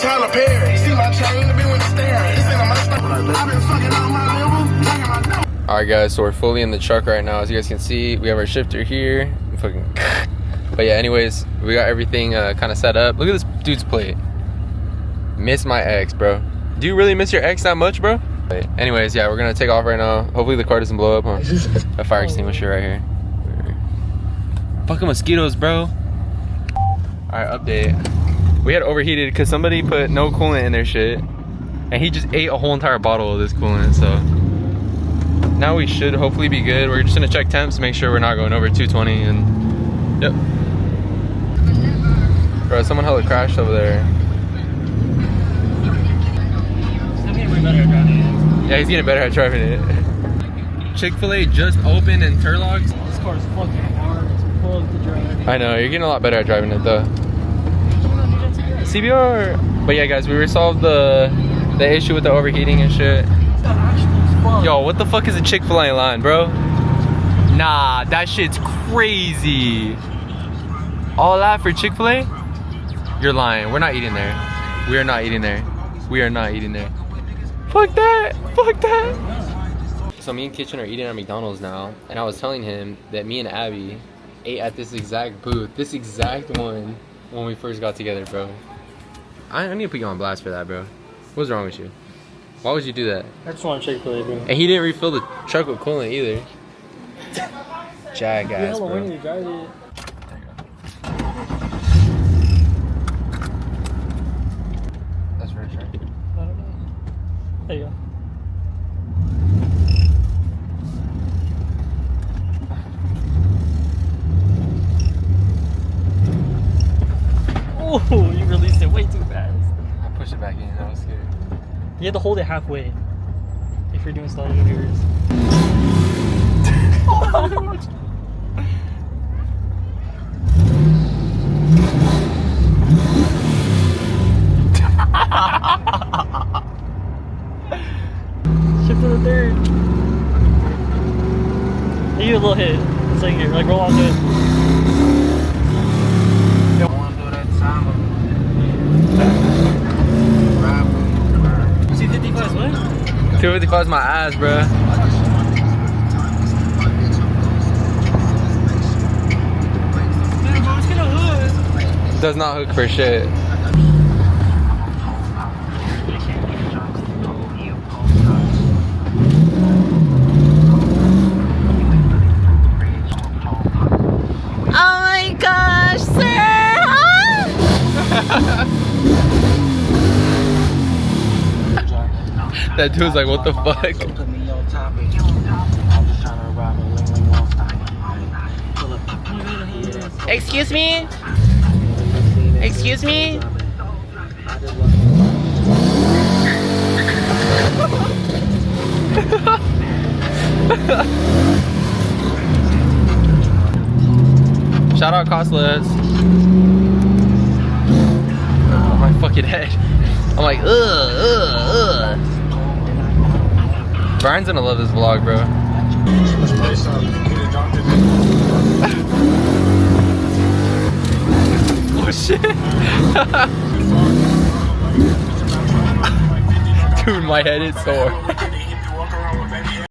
Tyler Perry. See my chain, been with the stare. This ain't my stuff. I've been fucking on my liver. Alright guys, so we're fully in the truck right now. As you guys can see, we have our shifter here. But yeah, anyways, we got everything kind of set up. Look at this dude's plate. Miss my ex, bro. Do you really miss your ex that much, bro? Anyways, yeah, we're gonna take off right now. Hopefully the car doesn't blow up. Huh? A fire extinguisher right here. Fucking mosquitoes, bro. Alright, update. We had overheated because somebody put no coolant in their shit. And he just ate a whole entire bottle of this coolant, so. Now we should hopefully be good. We're just gonna check temps, make sure we're not going over 220 and, yep. Bro, someone hella crashed over there. Yeah, he's getting better at driving it. Chick-fil-A just opened in Turlock. This car's fucking hard. It's fucked to drive. I know, you're getting a lot better at driving it though. CBR. But yeah, guys, we resolved the issue with the overheating and shit. Yo, what the fuck is a Chick-fil-A line, bro? Nah, that shit's crazy. All that for Chick-fil-A? You're lying. We're not eating there. We are not eating there. We are not eating there. Fuck that. Fuck that. So me and Kitchen are eating at McDonald's now, and I was telling him that me and Abby ate at this exact booth, this exact one, when we first got together, bro. I need to put you on blast for that, bro. What's wrong with you? Why would you do that? I just want Chick-fil-A, bro. And he didn't refill the truck with coolant either. Jackass, bro. When you drive it. That's rich, right? I don't know. There you go. Oh, you released it way too fast. I pushed it back in. I was scared. You have to hold it halfway if you're doing sliding maneuvers. Shift to the third. You need a little hit. It's like here, like roll on to it. You see 55's what? 255 is my ass, bro. Dude, bro, it's gonna hook. Does not hook for shit. Oh my gosh, sir! That dude's like, what the fuck? Excuse me? Excuse me? Shout out Costless. Oh, my fucking head. I'm like, ugh. Brian's gonna love this vlog, bro. Oh shit. Dude, my head is sore.